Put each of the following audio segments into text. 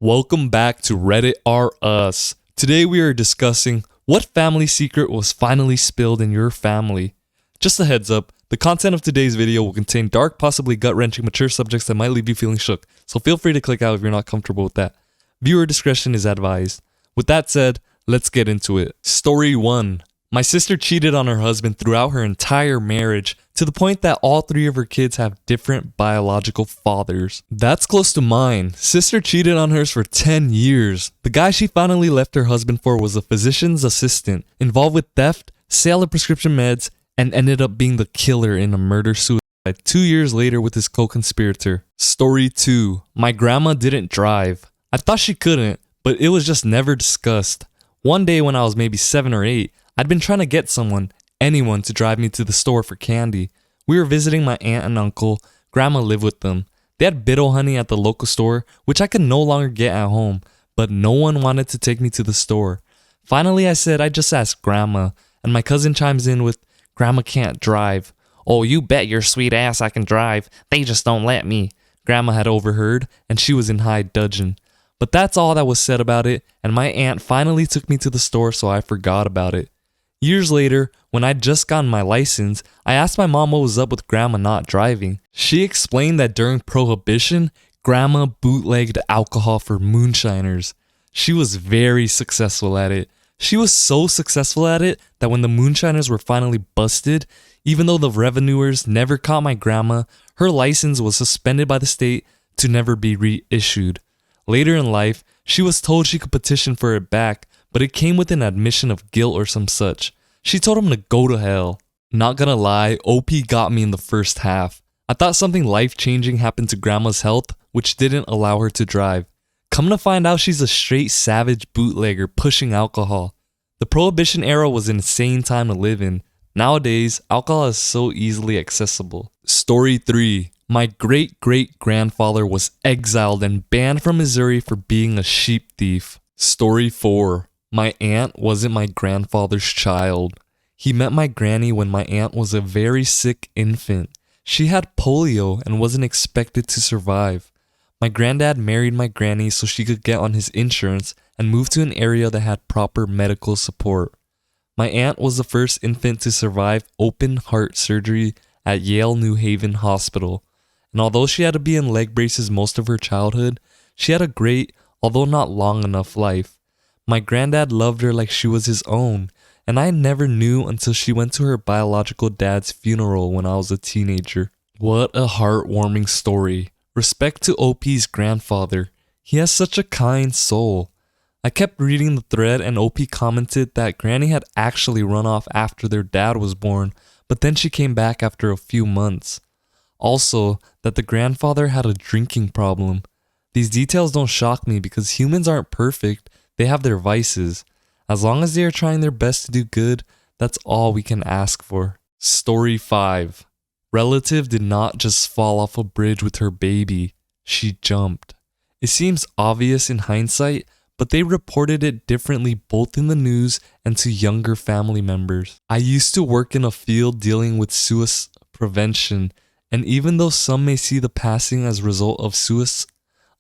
Welcome back to Reddit R Us. Today we are discussing what family secret was finally spilled in your family. Just a heads up, the content of today's video will contain dark, possibly gut-wrenching, mature subjects that might leave you feeling shook, so feel free to click out if you're not comfortable with that. Viewer discretion is advised. With that said, let's get into it. Story 1. My sister cheated on her husband throughout her entire marriage, to the point that all three of her kids have different biological fathers. That's close to mine. Sister cheated on hers for 10 years. The guy she finally left her husband for was a physician's assistant, involved with theft, sale of prescription meds, and ended up being the killer in a murder-suicide 2 years later with his co-conspirator. Story 2. My grandma didn't drive. I thought she couldn't, but it was just never discussed. One day when I was maybe 7 or 8, I'd been trying to get anyone to drive me to the store for candy. We were visiting my aunt and uncle. Grandma lived with them. They had Biddle honey at the local store, which I could no longer get at home, but no one wanted to take me to the store. Finally, I said I'd just ask Grandma, and my cousin chimes in with, "Grandma can't drive." "Oh, you bet your sweet ass I can drive. They just don't let me." Grandma had overheard, and she was in high dudgeon. But that's all that was said about it, and my aunt finally took me to the store, so I forgot about it. Years later, when I'd just gotten my license, I asked my mom what was up with Grandma not driving. She explained that during Prohibition, Grandma bootlegged alcohol for moonshiners. She was very successful at it. She was so successful at it that when the moonshiners were finally busted, even though the revenuers never caught my grandma, her license was suspended by the state to never be reissued. Later in life, she was told she could petition for it back, but it came with an admission of guilt or some such. She told him to go to hell. Not gonna lie, OP got me in the first half. I thought something life-changing happened to Grandma's health, which didn't allow her to drive. Come to find out she's a straight savage bootlegger pushing alcohol. The Prohibition era was an insane time to live in. Nowadays, alcohol is so easily accessible. Story 3. My great-great-grandfather was exiled and banned from Missouri for being a sheep thief. Story 4. My aunt wasn't my grandfather's child. He met my granny when my aunt was a very sick infant. She had polio and wasn't expected to survive. My granddad married my granny so she could get on his insurance and move to an area that had proper medical support. My aunt was the first infant to survive open heart surgery at Yale New Haven Hospital. And although she had to be in leg braces most of her childhood, she had a great, although not long enough, life. My granddad loved her like she was his own, and I never knew until she went to her biological dad's funeral when I was a teenager. What a heartwarming story. Respect to OP's grandfather. He has such a kind soul. I kept reading the thread and OP commented that Granny had actually run off after their dad was born, but then she came back after a few months. Also, that the grandfather had a drinking problem. These details don't shock me because humans aren't perfect, they have their vices. As long as they are trying their best to do good, that's all we can ask for. Story 5. Relative did not just fall off a bridge with her baby, she jumped. It seems obvious in hindsight, but they reported it differently both in the news and to younger family members. I used to work in a field dealing with suicide prevention, and even though some may see the passing as a result of suicide,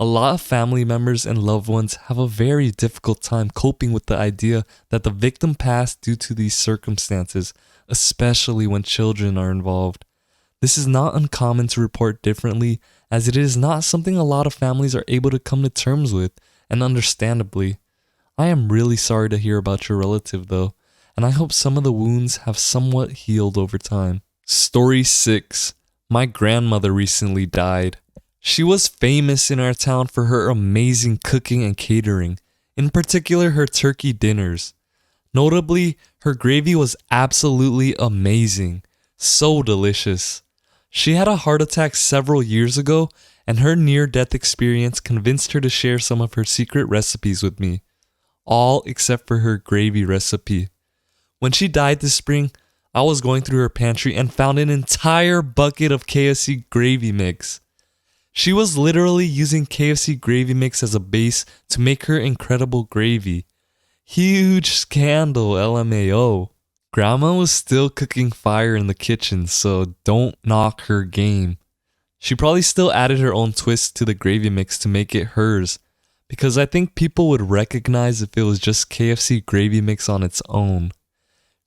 a lot of family members and loved ones have a very difficult time coping with the idea that the victim passed due to these circumstances, especially when children are involved. This is not uncommon to report differently, as it is not something a lot of families are able to come to terms with, and understandably. I am really sorry to hear about your relative though, and I hope some of the wounds have somewhat healed over time. Story 6. My grandmother recently died. She was famous in our town for her amazing cooking and catering, in particular her turkey dinners. Notably, her gravy was absolutely amazing, so delicious. She had a heart attack several years ago, and her near-death experience convinced her to share some of her secret recipes with me, all except for her gravy recipe. When she died this spring, I was going through her pantry and found an entire bucket of KFC gravy mix. She was literally using KFC gravy mix as a base to make her incredible gravy. Huge scandal, LMAO. Grandma was still cooking fire in the kitchen, so don't knock her game. She probably still added her own twist to the gravy mix to make it hers, because I think people would recognize if it was just KFC gravy mix on its own.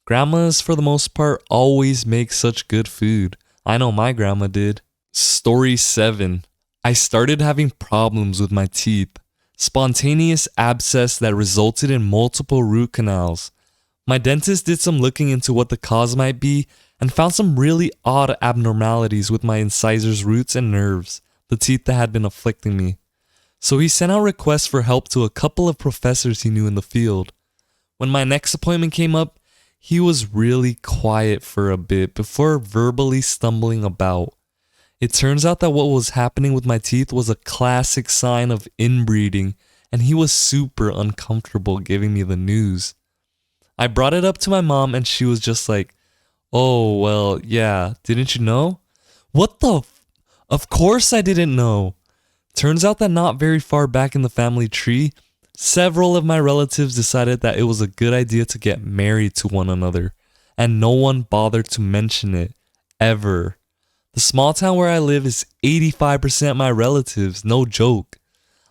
Grandmas, for the most part, always make such good food. I know my grandma did. Story 7. I started having problems with my teeth. Spontaneous abscess that resulted in multiple root canals. My dentist did some looking into what the cause might be and found some really odd abnormalities with my incisors, roots, and nerves, the teeth that had been afflicting me. So he sent out requests for help to a couple of professors he knew in the field. When my next appointment came up, he was really quiet for a bit before verbally stumbling about. It turns out that what was happening with my teeth was a classic sign of inbreeding, and he was super uncomfortable giving me the news. I brought it up to my mom and she was just like, "Oh, well, yeah, didn't you know?" What the Of course I didn't know. Turns out that not very far back in the family tree, several of my relatives decided that it was a good idea to get married to one another, and no one bothered to mention it, ever. The small town where I live is 85% my relatives, no joke.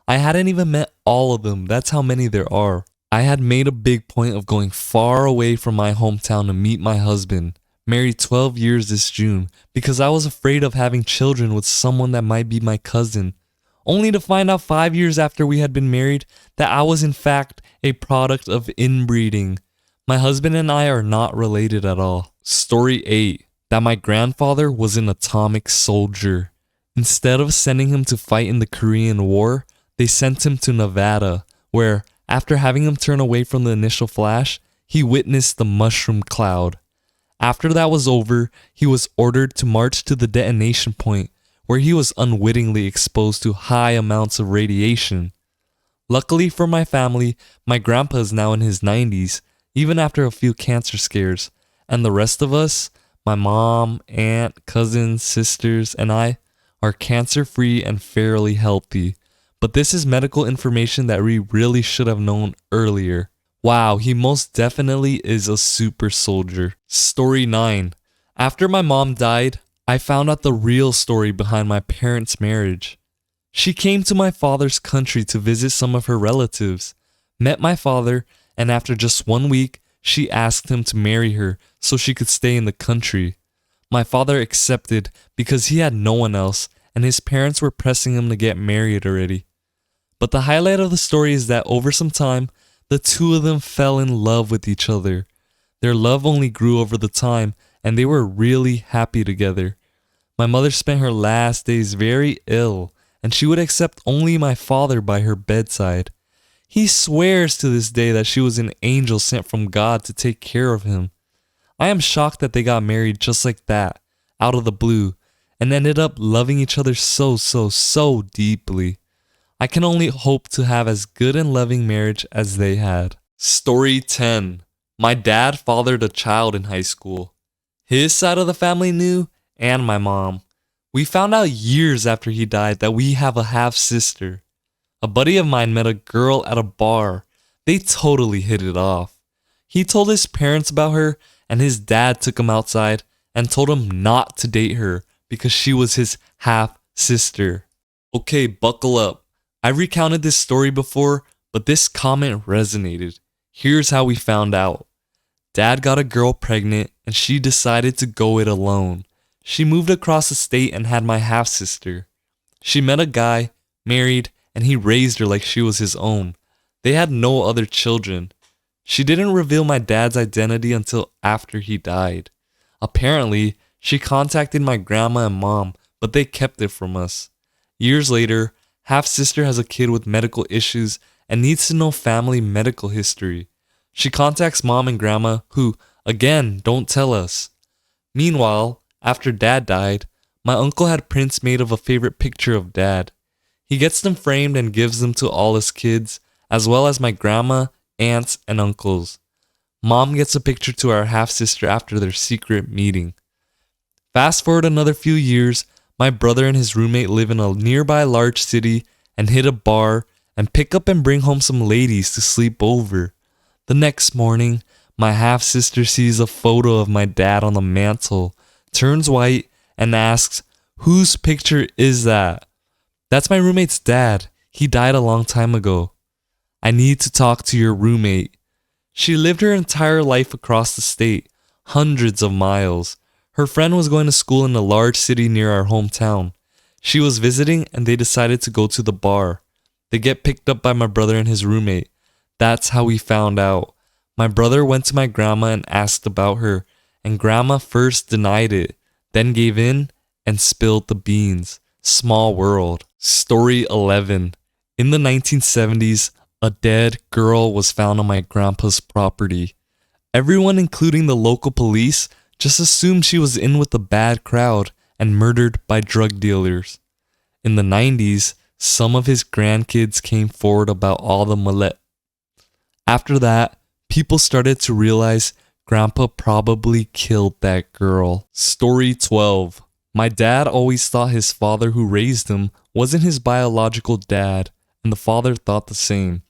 I hadn't even met all of them, that's how many there are. I had made a big point of going far away from my hometown to meet my husband, married 12 years this June, because I was afraid of having children with someone that might be my cousin, only to find out 5 years after we had been married that I was in fact a product of inbreeding. My husband and I are not related at all. Story 8. That my grandfather was an atomic soldier. Instead of sending him to fight in the Korean War, they sent him to Nevada, where, after having him turn away from the initial flash, he witnessed the mushroom cloud. After that was over, he was ordered to march to the detonation point, where he was unwittingly exposed to high amounts of radiation. Luckily for my family, my grandpa is now in his 90s, even after a few cancer scares, and the rest of us, my mom, aunt, cousins, sisters, and I, are cancer-free and fairly healthy. But this is medical information that we really should have known earlier. Wow, he most definitely is a super soldier. Story 9. After my mom died, I found out the real story behind my parents' marriage. She came to my father's country to visit some of her relatives, met my father, and after just 1 week, she asked him to marry her so she could stay in the country. My father accepted because he had no one else and his parents were pressing him to get married already. But the highlight of the story is that over some time, the two of them fell in love with each other. Their love only grew over the time and they were really happy together. My mother spent her last days very ill and she would accept only my father by her bedside. He swears to this day that she was an angel sent from God to take care of him. I am shocked that they got married just like that, out of the blue, and ended up loving each other so deeply. I can only hope to have as good and loving marriage as they had. Story 10. My dad fathered a child in high school. His side of the family knew, and my mom. We found out years after he died that we have a half-sister. A buddy of mine met a girl at a bar. They totally hit it off. He told his parents about her, and his dad took him outside and told him not to date her because she was his half-sister. Okay, buckle up. I recounted this story before, but this comment resonated. Here's how we found out. Dad got a girl pregnant, and she decided to go it alone. She moved across the state and had my half-sister. She met a guy, married, and he raised her like she was his own. They had no other children. She didn't reveal my dad's identity until after he died. Apparently, she contacted my grandma and mom, but they kept it from us. Years later, half-sister has a kid with medical issues and needs to know family medical history. She contacts mom and grandma, who, again, don't tell us. Meanwhile, after dad died, my uncle had prints made of a favorite picture of dad. He gets them framed and gives them to all his kids, as well as my grandma, aunts, and uncles. Mom gets a picture to our half-sister after their secret meeting. Fast forward another few years, my brother and his roommate live in a nearby large city and hit a bar and pick up and bring home some ladies to sleep over. The next morning, my half-sister sees a photo of my dad on the mantle, turns white, and asks, "Whose picture is that?" "That's my roommate's dad. He died a long time ago. I need to talk to your roommate. She lived her entire life across the state, hundreds of miles. Her friend was going to school in a large city near our hometown. She was visiting and they decided to go to the bar. They get picked up by my brother and his roommate. That's how we found out. My brother went to my grandma and asked about her, and grandma first denied it, then gave in and spilled the beans. Small world. Story 11. In the 1970s, a dead girl was found on my grandpa's property. Everyone, including the local police, just assumed she was in with a bad crowd and murdered by drug dealers. In the 90s, some of his grandkids came forward about all the mallet. After that, people started to realize Grandpa probably killed that girl. Story 12. My dad always thought his father who raised him wasn't his biological dad, and the father thought the same.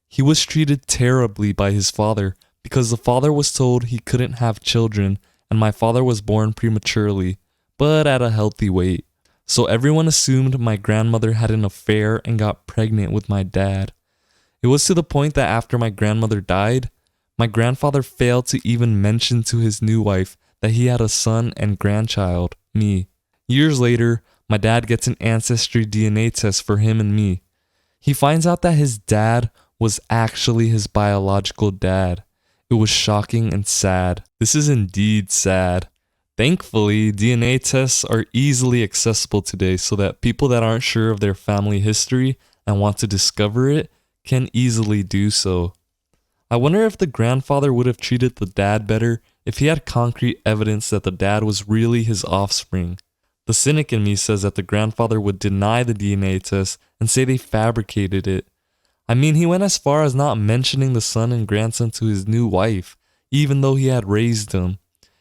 He was treated terribly by his father because the father was told he couldn't have children, and my father was born prematurely, but at a healthy weight. So everyone assumed my grandmother had an affair and got pregnant with my dad. It was to the point that after my grandmother died, my grandfather failed to even mention to his new wife that he had a son and grandchild, me. Years later, my dad gets an ancestry DNA test for him and me. He finds out that his dad was actually his biological dad. It was shocking and sad. This is indeed sad. Thankfully, DNA tests are easily accessible today so that people that aren't sure of their family history and want to discover it can easily do so. I wonder if the grandfather would have treated the dad better if he had concrete evidence that the dad was really his offspring. The cynic in me says that the grandfather would deny the DNA test and say they fabricated it. I mean, he went as far as not mentioning the son and grandson to his new wife, even though he had raised them.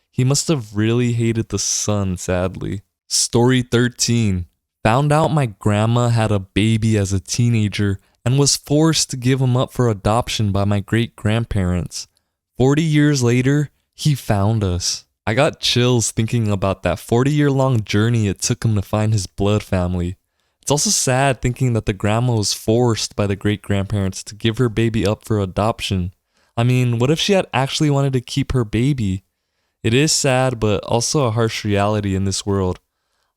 He must have really hated the son, sadly. Story 13. Found out my grandma had a baby as a teenager and was forced to give him up for adoption by my great-grandparents. 40 years later, he found us. I got chills thinking about that 40-year-long journey it took him to find his blood family. It's also sad thinking that the grandma was forced by the great-grandparents to give her baby up for adoption. I mean, what if she had actually wanted to keep her baby? It is sad, but also a harsh reality in this world.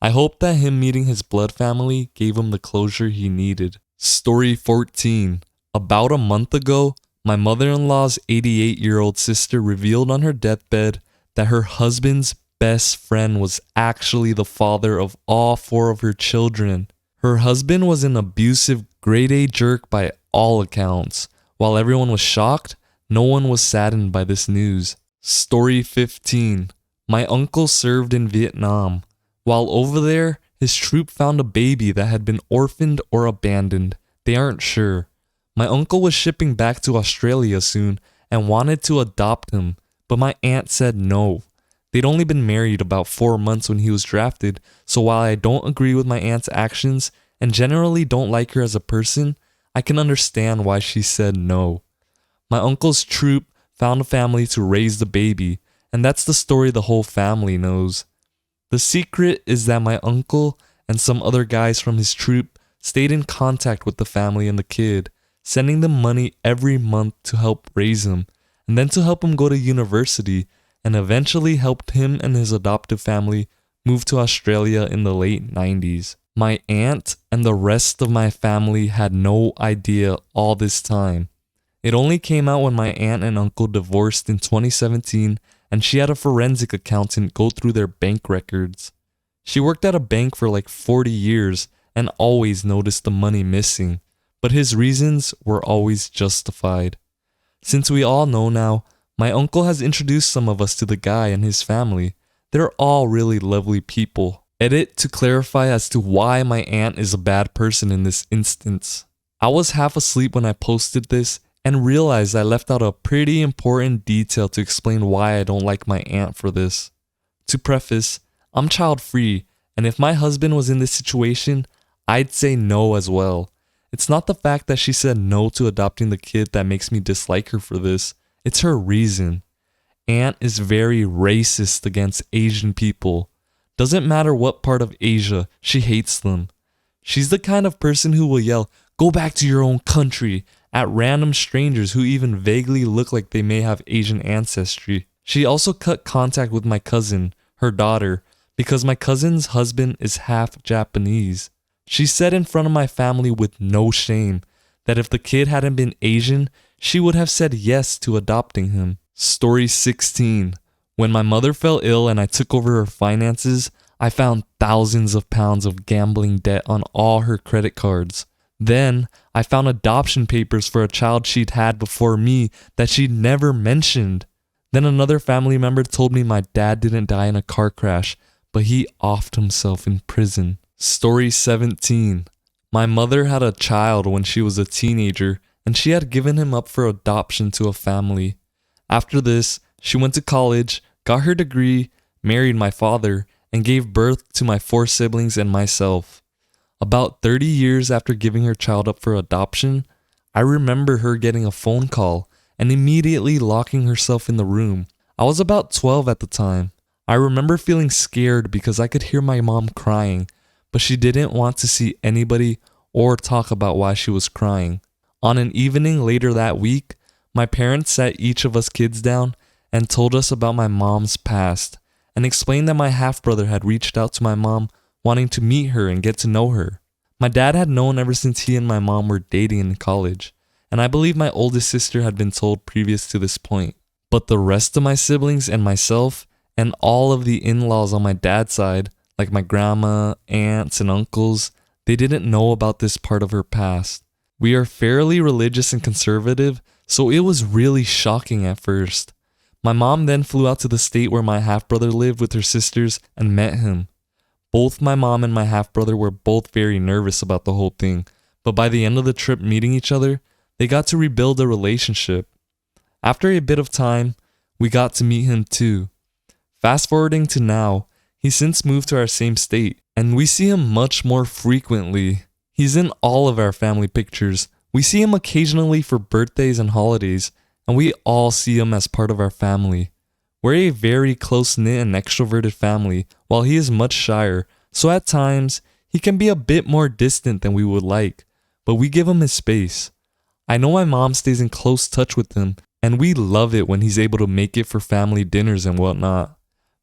I hope that him meeting his blood family gave him the closure he needed. Story 14. About a month ago, my mother-in-law's 88-year-old sister revealed on her deathbed that her husband's best friend was actually the father of all 4 of her children. Her husband was an abusive grade-A jerk by all accounts. While everyone was shocked, no one was saddened by this news. Story 15. My uncle served in Vietnam. While over there, his troop found a baby that had been orphaned or abandoned. They aren't sure. My uncle was shipping back to Australia soon and wanted to adopt him, but my aunt said no. They'd only been married about 4 months when he was drafted, so while I don't agree with my aunt's actions and generally don't like her as a person, I can understand why she said no. My uncle's troop found a family to raise the baby, and that's the story the whole family knows. The secret is that my uncle and some other guys from his troop stayed in contact with the family and the kid, sending them money every month to help raise him, and then to help him go to university, and eventually helped him and his adoptive family move to Australia in the late 90s. My aunt and the rest of my family had no idea all this time. It only came out when my aunt and uncle divorced in 2017 and she had a forensic accountant go through their bank records. She worked at a bank for like 40 years and always noticed the money missing, but his reasons were always justified. Since we all know now, my uncle has introduced some of us to the guy and his family. They're all really lovely people. Edit to clarify as to why my aunt is a bad person in this instance. I was half asleep when I posted this and realized I left out a pretty important detail to explain why I don't like my aunt for this. To preface, I'm child-free, and if my husband was in this situation, I'd say no as well. It's not the fact that she said no to adopting the kid that makes me dislike her for this. It's her reason. Aunt is very racist against Asian people. Doesn't matter what part of Asia, she hates them. She's the kind of person who will yell, Go back to your own country, at random strangers who even vaguely look like they may have Asian ancestry. She also cut contact with my cousin, her daughter, because my cousin's husband is half Japanese. She said in front of my family with no shame that if the kid hadn't been Asian, she would have said yes to adopting him. Story 16. When my mother fell ill and I took over her finances, I found thousands of pounds of gambling debt on all her credit cards. Then, I found adoption papers for a child she'd had before me that she'd never mentioned. Then another family member told me my dad didn't die in a car crash, but he offed himself in prison. Story 17. My mother had a child when she was a teenager, and she had given him up for adoption to a family. After this, she went to college, got her degree, married my father, and gave birth to my 4 siblings and myself. About 30 years after giving her child up for adoption, I remember her getting a phone call and immediately locking herself in the room. I was about 12 at the time. I remember feeling scared because I could hear my mom crying, but she didn't want to see anybody or talk about why she was crying. On an evening later that week, my parents sat each of us kids down and told us about my mom's past and explained that my half-brother had reached out to my mom wanting to meet her and get to know her. My dad had known ever since he and my mom were dating in college, and I believe my oldest sister had been told previous to this point. But the rest of my siblings and myself, and all of the in-laws on my dad's side, like my grandma, aunts, and uncles, they didn't know about this part of her past. We are fairly religious and conservative, so it was really shocking at first. My mom then flew out to the state where my half-brother lived with her sisters and met him. Both my mom and my half-brother were both very nervous about the whole thing, but by the end of the trip meeting each other, they got to rebuild a relationship. After a bit of time, we got to meet him too. Fast forwarding to now, he's since moved to our same state, and we see him much more frequently. He's in all of our family pictures. We see him occasionally for birthdays and holidays, and we all see him as part of our family. We're a very close-knit and extroverted family, while he is much shyer, so at times, he can be a bit more distant than we would like, but we give him his space. I know my mom stays in close touch with him, and we love it when he's able to make it for family dinners and whatnot.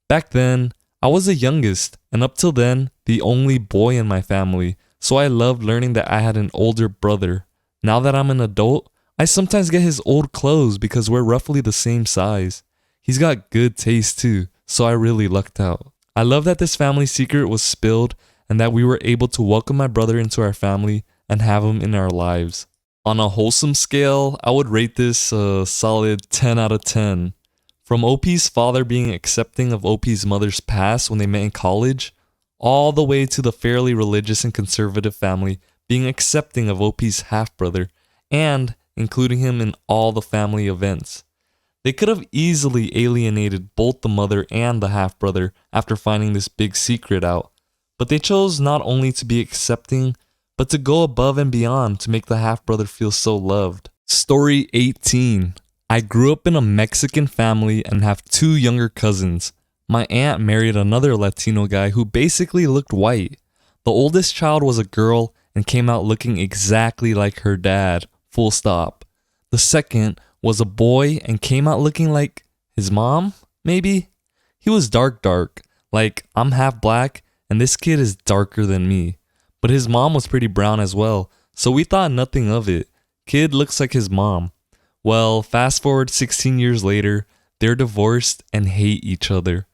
Back then, I was the youngest, and up till then, the only boy in my family, so I loved learning that I had an older brother. Now that I'm an adult, I sometimes get his old clothes because we're roughly the same size. He's got good taste too, so I really lucked out. I love that this family secret was spilled and that we were able to welcome my brother into our family and have him in our lives. On a wholesome scale, I would rate this a solid 10 out of 10. From OP's father being accepting of OP's mother's past when they met in college, all the way to the fairly religious and conservative family being accepting of OP's half-brother and including him in all the family events. They could have easily alienated both the mother and the half-brother after finding this big secret out, but they chose not only to be accepting, but to go above and beyond to make the half-brother feel so loved. Story 18. I grew up in a Mexican family and have 2 younger cousins. My aunt married another Latino guy who basically looked white. The oldest child was a girl and came out looking exactly like her dad, full stop. The second was a boy and came out looking like his mom, maybe? He was dark, like I'm half black and this kid is darker than me. But his mom was pretty brown as well, so we thought nothing of it. Kid looks like his mom. Well, fast forward 16 years later, they're divorced and hate each other.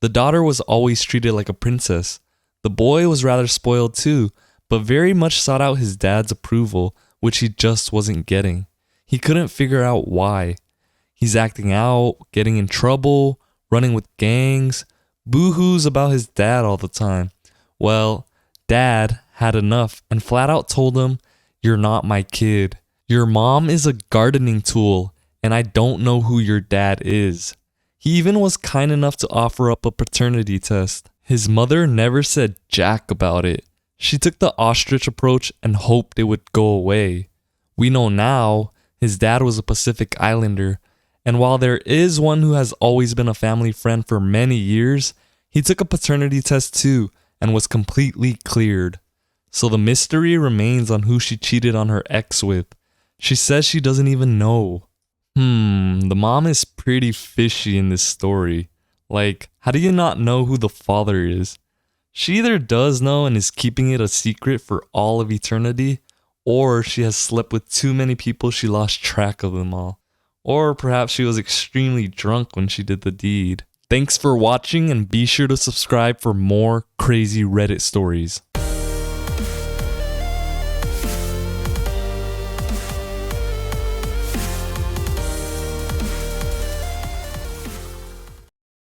The daughter was always treated like a princess. The boy was rather spoiled too, but very much sought out his dad's approval, which he just wasn't getting. He couldn't figure out why. He's acting out, getting in trouble, running with gangs, boo-hoos about his dad all the time. Well, Dad had enough and flat out told him, "You're not my kid. Your mom is a gardening tool, and I don't know who your dad is." He even was kind enough to offer up a paternity test. His mother never said jack about it. She took the ostrich approach and hoped it would go away. We know now his dad was a Pacific Islander, and while there is one who has always been a family friend for many years, he took a paternity test too and was completely cleared. So the mystery remains on who she cheated on her ex with. She says she doesn't even know. The mom is pretty fishy in this story. Like, how do you not know who the father is? She either does know and is keeping it a secret for all of eternity, or she has slept with too many people she lost track of them all. Or perhaps she was extremely drunk when she did the deed. Thanks for watching, and be sure to subscribe for more crazy Reddit stories.